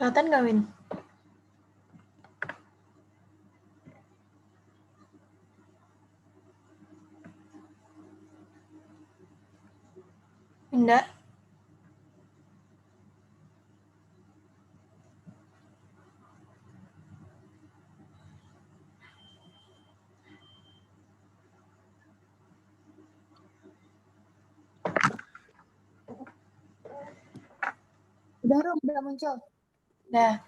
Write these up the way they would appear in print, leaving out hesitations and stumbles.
Kelihatan nggak, Win? Enggak. Udah muncul. Nah,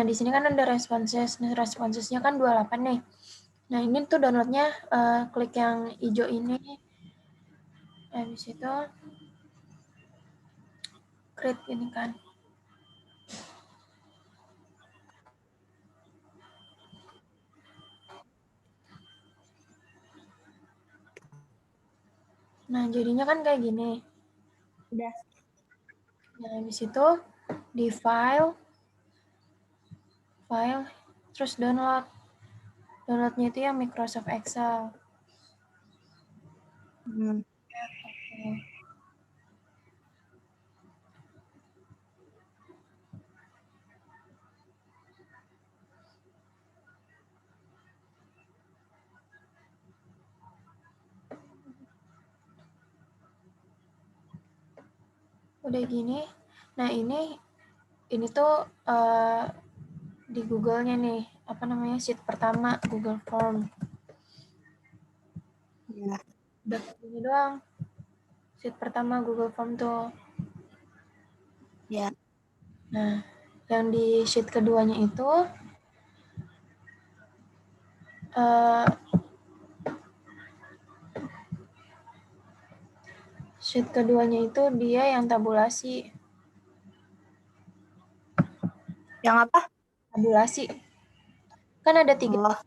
di sini kan ada responses. Nah, responsesnya kan 28 nih. Nah, ini tuh downloadnya klik yang hijau ini. Habis itu create ini kan. Nah, jadinya kan kayak gini. Udah. Nah, habis itu di file, terus download. Downloadnya itu yang Microsoft Excel. Oke. Udah gini. Nah, ini tuh di Google-nya nih, apa namanya, sheet pertama Google Form. Ya. Udah ini doang. Sheet pertama Google Form tuh. Ya. Nah, yang di sheet keduanya itu sheet keduanya itu dia yang tabulasi. Yang apa? Tabulasi. Kan ada 3. Oh.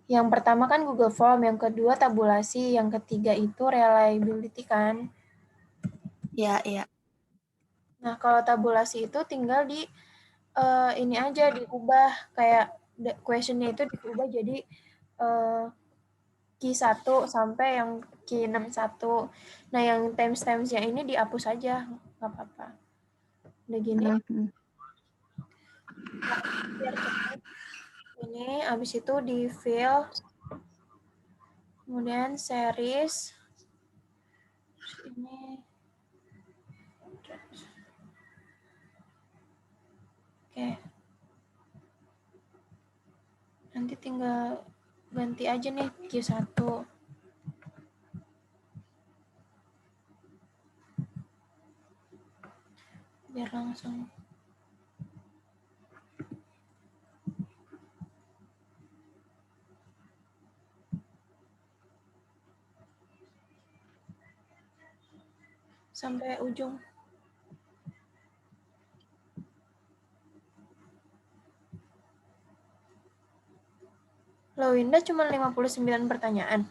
Yang pertama kan Google Form, yang kedua tabulasi, yang ketiga itu reliability kan. Ya, ya. Nah, kalau tabulasi itu tinggal di ini aja diubah, kayak question-nya itu diubah jadi key 1 sampai yang key 61. Nah, yang times-timesnya ini dihapus aja, nggak apa-apa. Udah gini. Biar cepet. Ini habis itu di fill, kemudian series, ini oke, nanti tinggal ganti aja nih Q1 biar langsung. Sampai ujung. Loh, Winda cuma 59 pertanyaan.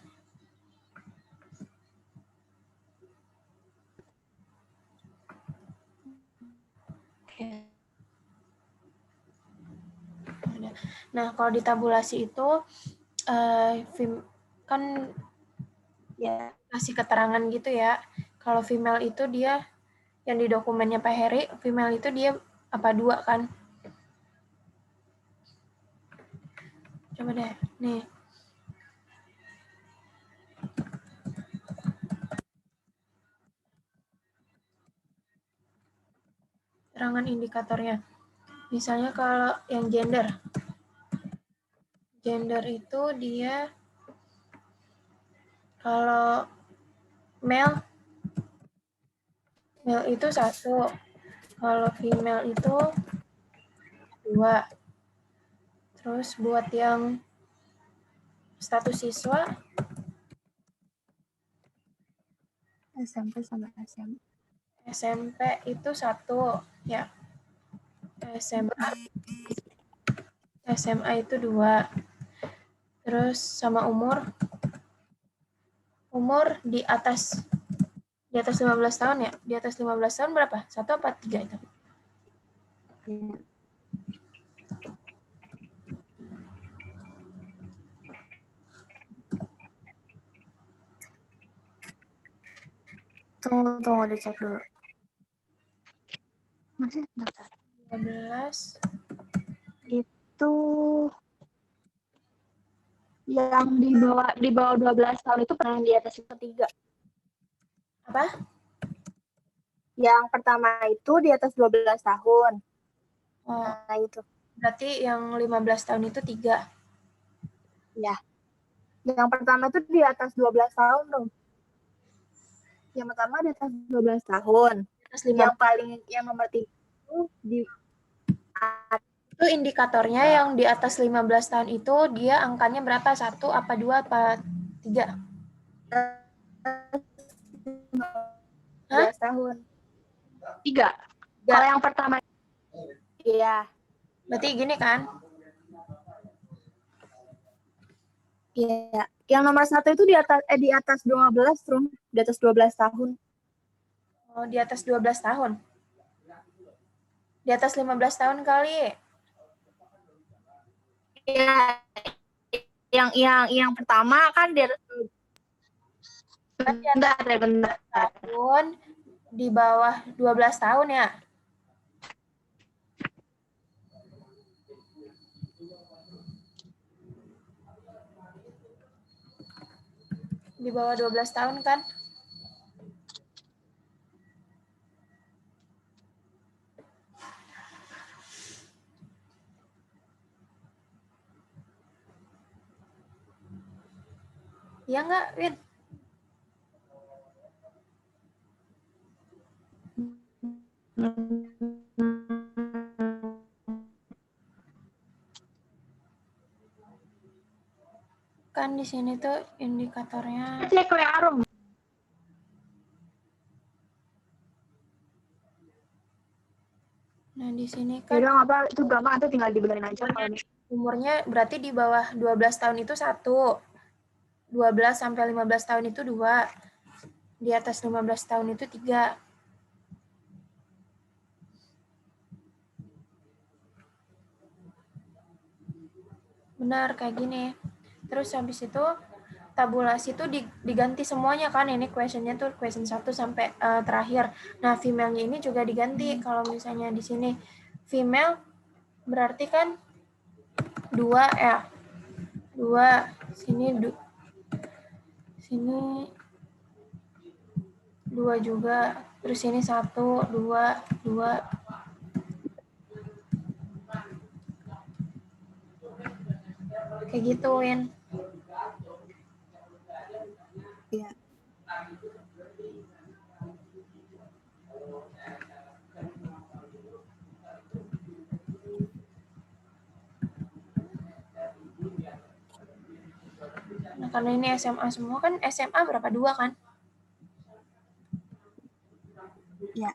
Nah, kalau di tabulasi itu kan ya kasih keterangan gitu ya. Kalau female itu dia yang di dokumennya Pak Heri, female itu dia apa 2 kan? Coba deh, nih. Keterangan indikatornya. Misalnya kalau yang gender. Gender itu dia kalau male itu 1, kalau female itu 2. Terus buat yang status siswa SMP sama SMA. SMP itu 1 ya. SMA itu 2. Terus sama umur di atas 15 tahun ya. Di atas 15 tahun berapa? 1 apa 3 itu? Ya. Tunggu dicek dulu. Masih daftar. 12. Itu yang di bawah 12 tahun itu pernah di atas ketiga. Apa? Yang pertama itu di atas 12 tahun. Oh, Nah, itu. berarti yang 15 tahun itu 3. Ya. Yang pertama itu di atas 12 tahun dong. Yang pertama di atas 12 tahun. Atas Yang nomor 3 itu di itu indikatornya yang di atas 15 tahun itu dia angkanya berapa? 1 apa 2 apa 3? 12 tahun. 3. Kalau yang pertama iya. Berarti gini kan? Iya. Yang nomor 1 itu di atas 12, Rum. Di atas 12 tahun. Oh, di atas 12 tahun. Di atas 15 tahun kali. Iya. Yang pertama kan bentar. Tahun di bawah 12 tahun ya. Di bawah 12 tahun kan? Iya nggak, Win? Kan di sini tuh indikatornya. Cek ke Arum. Nah, di sini kan Yaudah, apa itu gampang, nanti tinggal dibenerin aja kalau umurnya berarti di bawah 12 tahun itu 1. 12 sampai 15 tahun itu 2. Di atas 15 tahun itu 3. Benar, kayak gini. Terus habis itu tabulasi itu diganti semuanya kan. Ini questionnya tuh question 1 sampai terakhir. Nah, female-nya ini juga diganti. Kalau misalnya di sini female berarti kan 2 ya. 2. Sini 2 juga. Terus ini 1, 2, 2. Kayak gitu, Win. Iya. Nah, karena ini SMA semua kan, SMA berapa? 2 kan? Iya.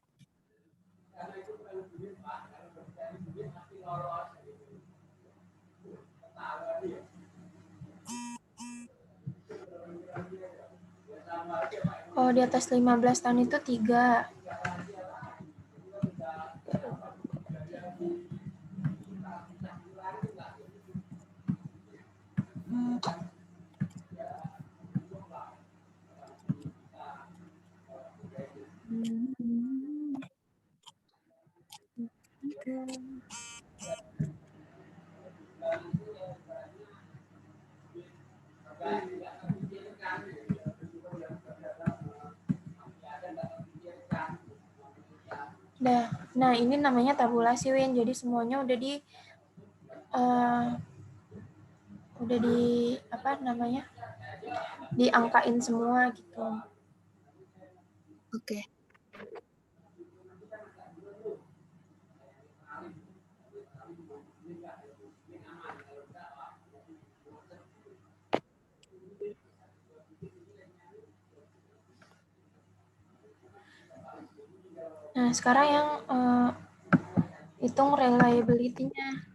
Oh, di atas 15 tahun itu 3. Nah, ini namanya tabulasi, Win. Jadi semuanya udah apa namanya? Diangkain semua gitu. Oke. Nah, sekarang yang hitung reliability-nya.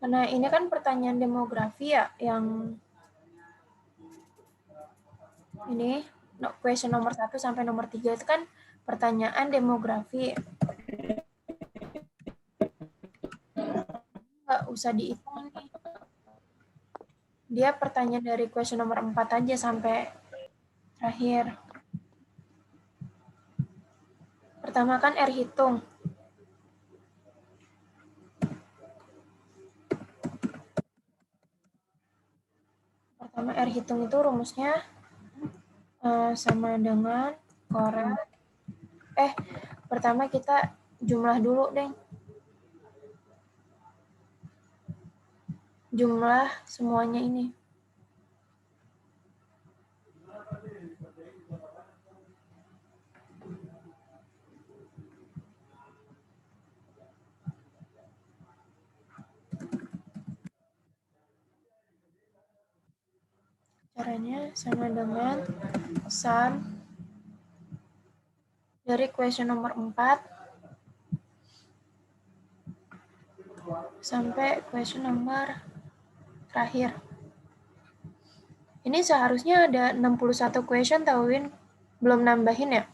Nah, ini kan pertanyaan demografi ya, yang ini question nomor 1 sampai nomor 3 itu kan pertanyaan demografi. Nggak usah dihitung nih. Dia pertanyaan dari question nomor 4 aja sampai terakhir. Pertama kan R hitung. Pertama R hitung itu rumusnya sama dengan Korel. Pertama kita jumlah dulu, deh. Jumlah semuanya ini. Caranya sama dengan sum dari question nomor 4 sampai question nomor terakhir. Ini seharusnya ada 61 question, tahu Win? Belum nambahin ya?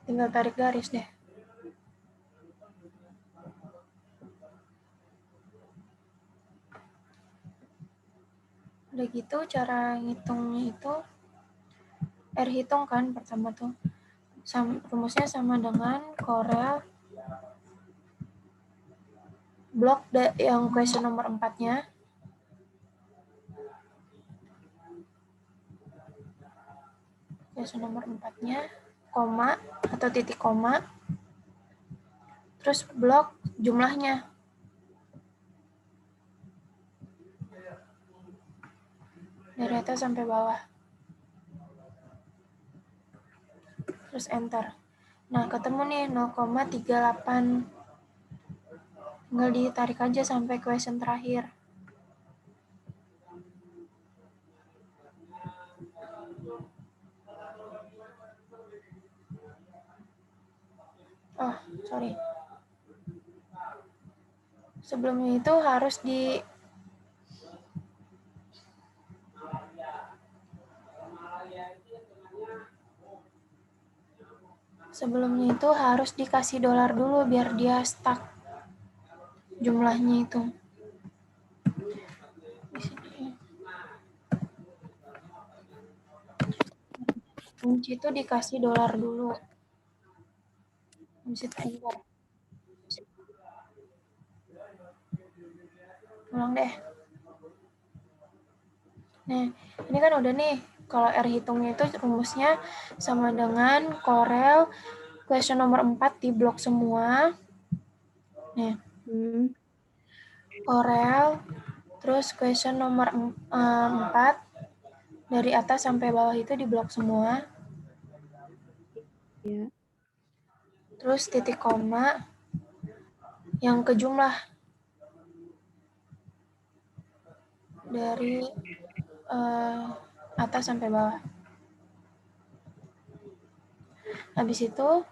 Tinggal tarik garis deh. Udah gitu cara ngitungnya itu R hitung kan pertama tuh. Rumusnya sama dengan Korel blok yang question nomor 4-nya. Question nomor 4-nya, koma atau titik koma. Terus blok jumlahnya. Dari atas sampai bawah. Terus enter. Nah, ketemu nih 0,38. Tinggal ditarik aja sampai question terakhir. Oh, sorry. Sebelumnya itu harus dikasih dolar dulu biar dia stuck jumlahnya itu. Di sini. Kunci itu dikasih dolar dulu. Habis itu enter. Ulang deh. Nah, ini kan udah nih. Kalau R hitungnya itu rumusnya sama dengan Korel question nomor 4 di blok semua. Nih. Korel, terus question nomor 4 dari atas sampai bawah itu di blok semua. Ya. Terus titik koma yang ke jumlah dari atas sampai bawah. Habis itu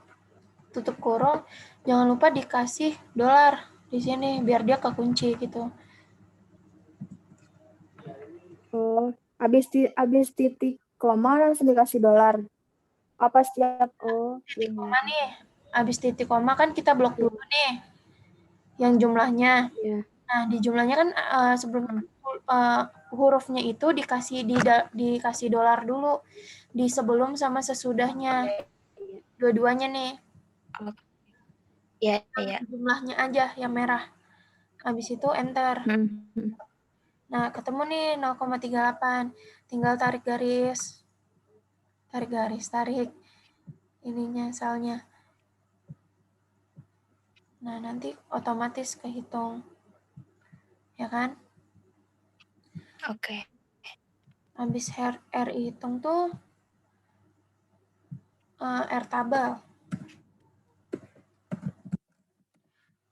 tutup kurung, jangan lupa dikasih dolar di sini biar dia kekunci gitu. Oh, habis titik koma langsung dikasih dolar. Apa setiap Titik koma nih, habis titik koma kan kita blok dulu nih yang jumlahnya. Ya. Nah, di jumlahnya kan sebelum hurufnya itu dikasih dolar dulu di sebelum sama sesudahnya. Dua-duanya nih. Iya, iya. Jumlahnya aja yang merah. Habis itu enter. Nah, ketemu nih 0,38. Tinggal tarik garis. Tarik ininya selnya. Nah, nanti otomatis kehitung. Ya kan? Oke. Habis R hitung tuh R tabel.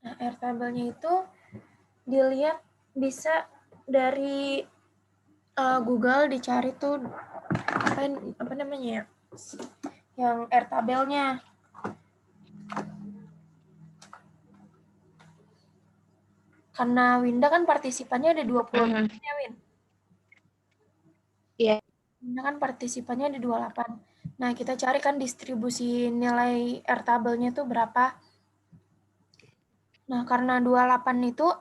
Nah, R tabelnya itu dilihat bisa dari Google dicari tuh apa namanya ya? Yang R tabelnya. Karena Winda kan partisipannya ada 20 ya, Win? Iya. Winda kan partisipannya ada 28. Nah, kita cari kan distribusi nilai R tabelnya itu berapa. Nah, karena 28 itu,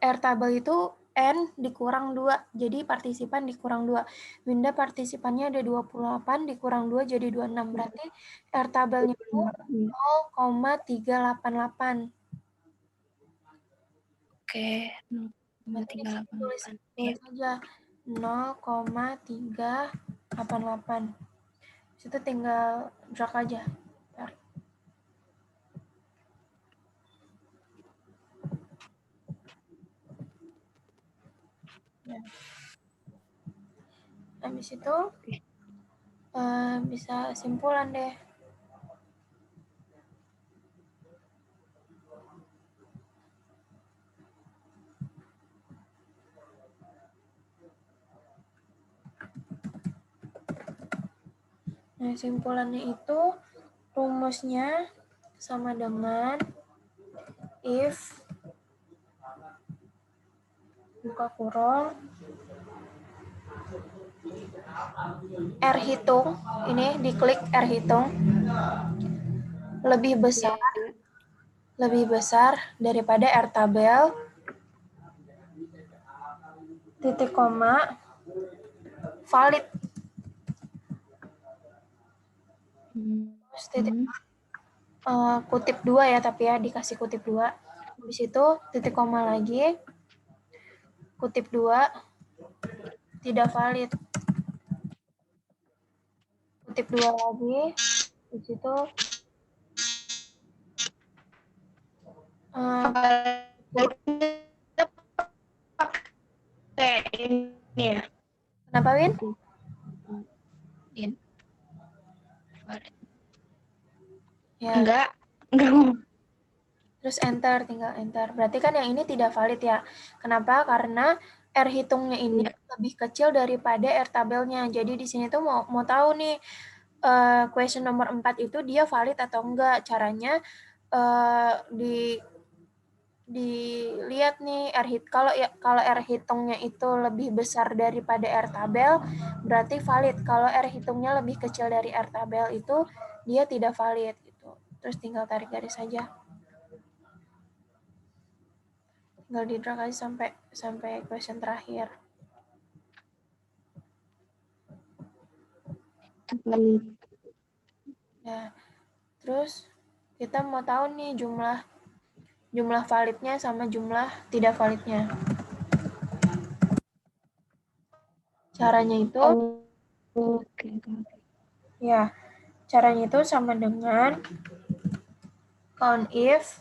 R tabel itu N dikurang 2, jadi partisipan dikurang 2. Winda partisipannya ada 28, dikurang 2 jadi 26. Berarti R tabelnya itu 0,388. Oke, Nanti tulis 0,388. saja 0,388. Itu tinggal drag aja. Bentar. Ya. Habis itu bisa simpulan deh. Nah, simpulannya itu rumusnya sama dengan if buka kurung R hitung, ini diklik R hitung lebih besar daripada R tabel titik koma valid terus titik kutip 2 ya, tapi ya dikasih kutip 2. Habis itu titik koma lagi kutip 2 tidak valid, kutip 2 lagi di situ ini ya. Kenapa, Win? Ya. Enggak. Terus enter, tinggal enter. Berarti kan yang ini tidak valid ya. Kenapa? Karena R hitungnya ini lebih kecil daripada R tabelnya. Jadi di sini tuh mau tahu nih question nomor 4 itu dia valid atau enggak. Caranya dilihat nih kalau R hitungnya itu lebih besar daripada R tabel berarti valid. Kalau R hitungnya lebih kecil dari R tabel itu dia tidak valid gitu. Terus tinggal tarik garis saja. Tinggal di drag aja sampai question terakhir. Ya, terus kita mau tahu nih jumlah validnya sama jumlah tidak validnya. Caranya itu, ya, caranya itu sama dengan count if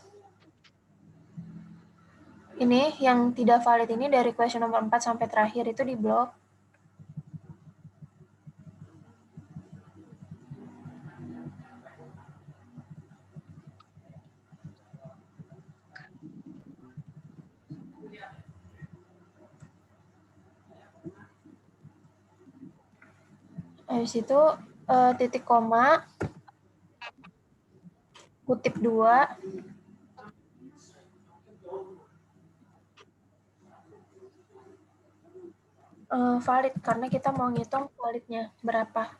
ini yang tidak valid ini dari question nomor 4 sampai terakhir itu di blok. Habis itu titik koma kutip 2 valid karena kita mau ngitung validnya berapa.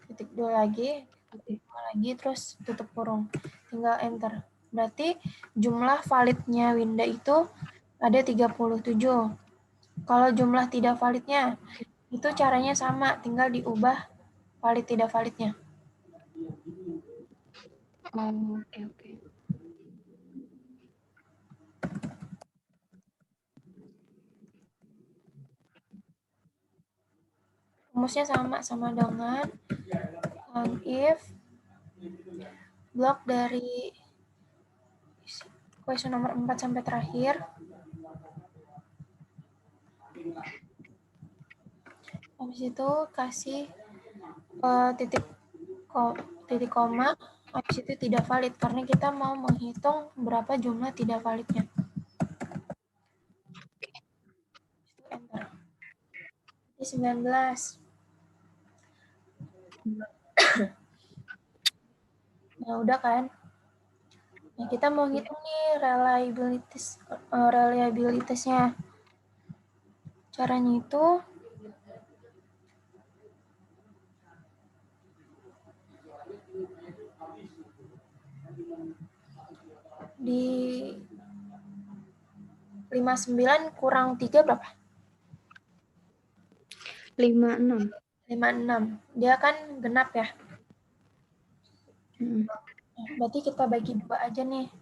Titik 2 lagi, titik 2 lagi, terus tutup kurung. Tinggal enter. Berarti jumlah validnya Winda itu ada 37. Kalau jumlah tidak validnya, itu caranya sama, tinggal diubah valid tidak validnya. Oke. Rumusnya sama dengan if blok dari question nomor 4 sampai terakhir. Habis itu kasih titik koma, habis itu tidak valid karena kita mau menghitung berapa jumlah tidak validnya. Enter. 19. Nah, udah kan? Nah, kita mau ngitung nih reliabilitasnya. Caranya itu di 59 kurang 3 berapa? 56. 56. Dia kan genap ya. Hmm. Nah, berarti kita bagi 2 aja nih.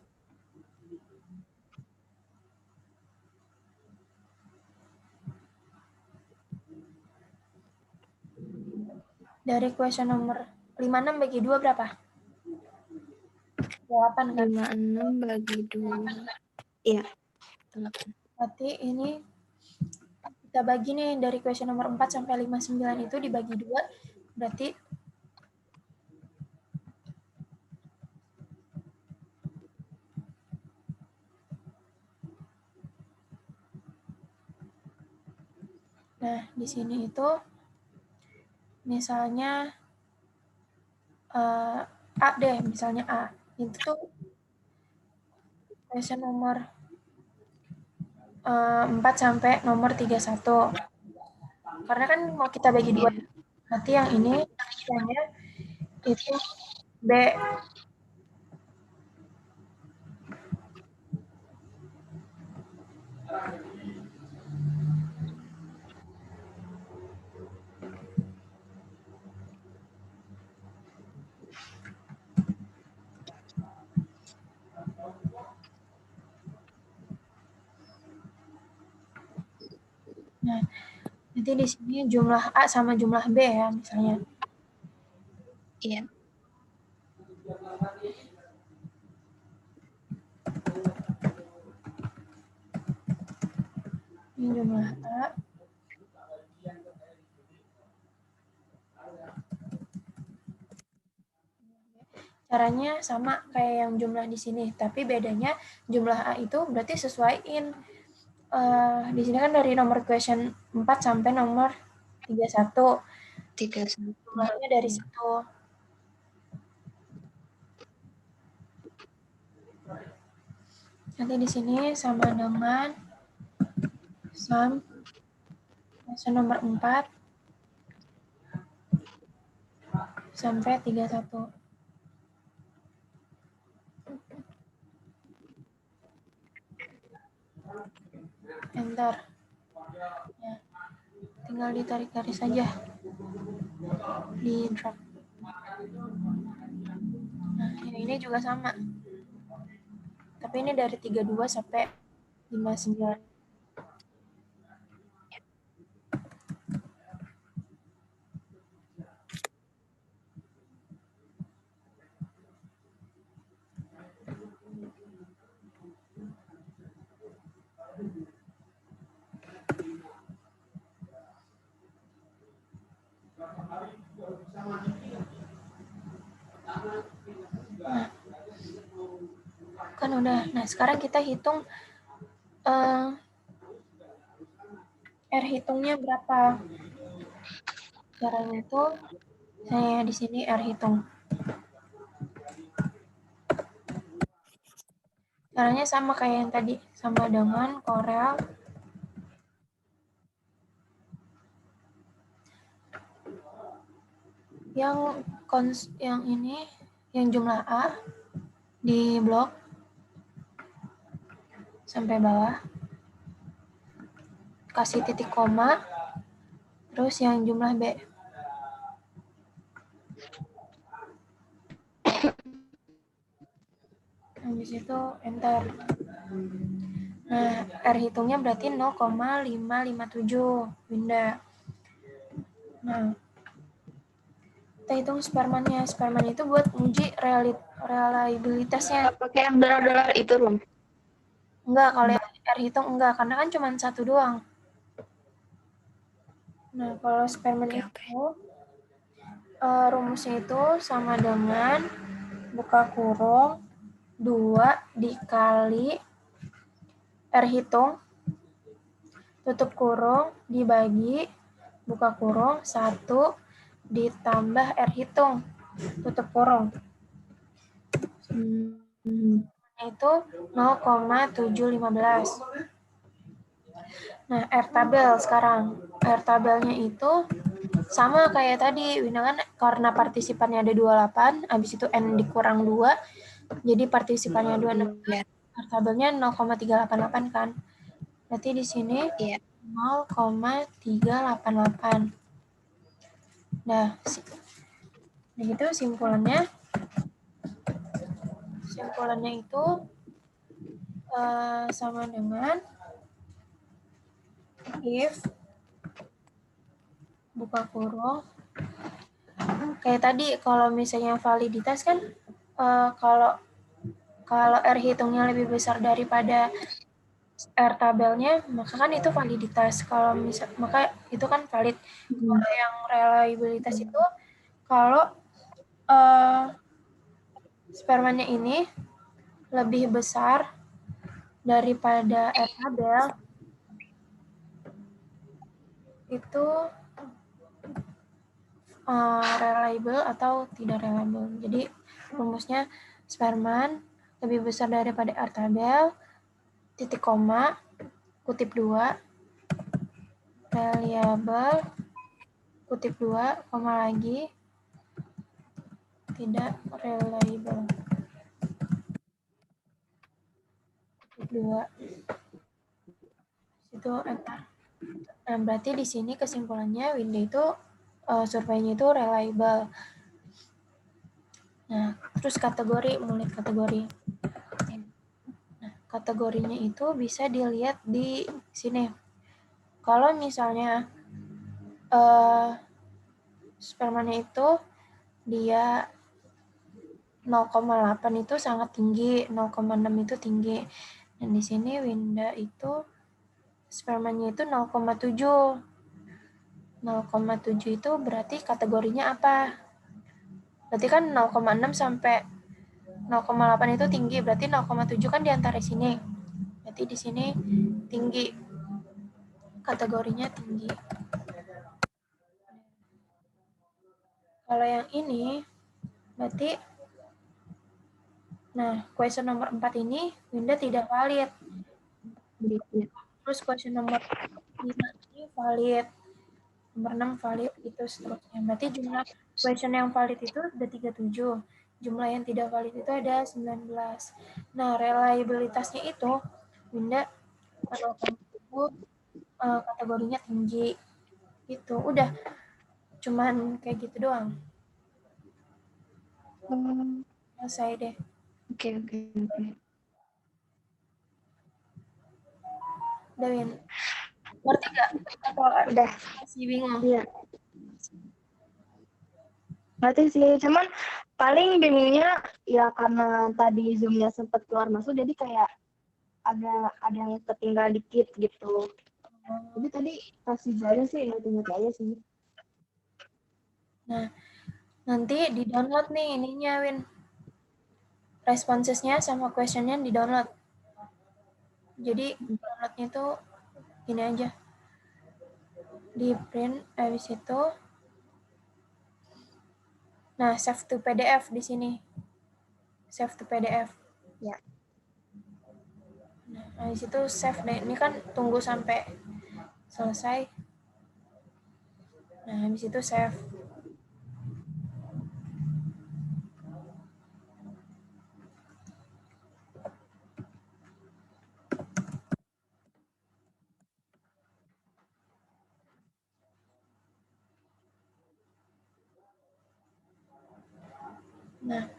Dari question nomor 56 bagi 2 berapa? 8 kan? 56 bagi 2. Iya. 8. Berarti ini kita bagi nih dari question nomor 4 sampai 59 itu dibagi 2. Berarti nah, di sini itu misalnya A deh, misalnya A. Itu tuh question nomor 4 sampai nomor 31. Karena kan mau kita bagi 2. Iya. Berarti yang ini misalnya itu B. Nah, nanti di sini jumlah A sama jumlah B ya, misalnya. Iya. Ini jumlah A. Caranya sama kayak yang jumlah di sini, tapi bedanya jumlah A itu berarti sesuaiin. Di sini kan dari nomor question 4 sampai nomor 31. 31. Jumlahnya dari situ. Nanti di sini sama dengan sum question nomor 4 sampai 31. Enter. Ya, tinggal ditarik garis saja. Di drag. Nah, yang ini juga sama. Tapi ini dari 32 sampai 59. Nah, kan udah. Nah, sekarang kita hitung R hitungnya berapa. Caranya itu saya di sini R hitung. Caranya sama kayak yang tadi, sama dengan Corel yang ini, yang jumlah A di blok sampai bawah, kasih titik koma, terus yang jumlah B. Habis itu enter. Nah, R hitungnya berarti 0,557 Winda. Nah, kita hitung Spermannya. Sperman itu buat uji reliabilitasnya. Pakai yang dolar-dolar itu, Rom? Enggak, kalau yang R hitung enggak, karena kan cuma satu doang. Nah, kalau Sperman itu rumusnya itu sama dengan buka kurung 2 dikali R hitung tutup kurung dibagi buka kurung 1 ditambah R hitung tutup kurung. itu 0,715. Nah, R tabel sekarang. R tabelnya itu sama kayak tadi, Winda kan karena partisipannya ada 28, habis itu N dikurang 2, jadi partisipannya 26, R tabelnya 0,388 kan. Berarti di sini 0,388. Nah, itu simpulannya itu sama dengan if buka kurung kayak tadi, kalau misalnya validitas kan kalau R hitungnya lebih besar daripada R tabelnya, maka kan itu validitas. Kalau maka itu kan valid. Kalau yang reliabilitas itu kalau spermanya ini lebih besar daripada R tabel, itu reliable atau tidak reliable. Jadi rumusnya sperman lebih besar daripada R tabel, titik koma, kutip 2, reliable, kutip 2, koma lagi, tidak reliable. Kutip 2. Itu enter. Nah, berarti di sini kesimpulannya Winda itu surveinya itu reliable. Nah, terus kategori, mulai kategori. Nah, kategorinya itu bisa dilihat di sini. Kalau misalnya spermanya itu dia 0,8 itu sangat tinggi, 0,6 itu tinggi. Dan di sini Winda itu spermanya itu 0,7. 0,7 itu berarti kategorinya apa? Berarti kan 0,6 sampai 0,8 itu tinggi, berarti 0,7 kan di antara sini. Berarti di sini tinggi. Kategorinya tinggi. Kalau yang ini berarti question nomor 4 ini Winda tidak valid. Terus question nomor 5 ini valid. Nomor 6 valid, itu seterusnya. Berarti jumlah question yang valid itu ada 37. Jumlah yang tidak valid itu ada 19. Nah, reliabilitasnya itu Winda kategorinya tinggi. Gitu. Udah. Cuman kayak gitu doang. Selesai deh. Oke. Udah, Win. Ngerti gak? Udah. Masih bingung? Iya. Ngerti sih, cuman paling bingungnya ya karena tadi Zoom-nya sempat keluar masuk, jadi kayak ada yang ketinggal dikit gitu. Jadi tadi kasih aja sih, ngerti aja sih. Nah, nanti di-download nih ininya, Win. Responsesnya sama questionnya di-download. Jadi, downloadnya tuh gini aja. Di print, habis itu save to PDF di sini. Save to PDF. Ya. Nah, habis itu save deh. Ini kan tunggu sampai selesai. Nah, habis itu save. Nah,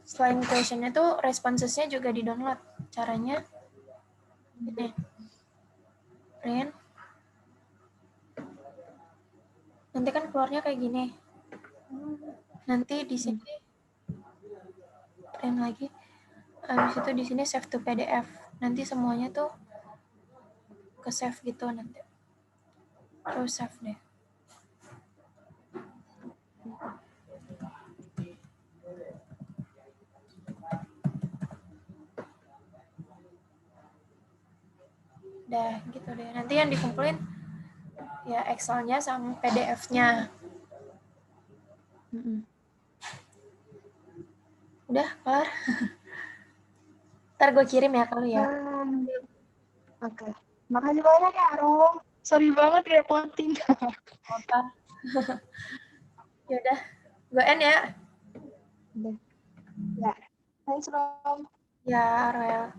selain questionnya tuh responsesnya juga di-download. Caranya ini. Print. Nanti kan keluarnya kayak gini. Nanti di sini print lagi. Habis itu di sini save to PDF. Nanti semuanya tuh ke save gitu nanti. Terus save deh. Udah gitu deh. Nanti yang dikumpulin ya Excel-nya sama PDF-nya. Udah kelar. Ntar gue kirim ya kalau ya. Oke. Makasih banyak ya, Arum. Sorry banget repotin. Apa? Yaudah, gue end ya. Udah. Ya. Thanks, Rom. Ya, Roel.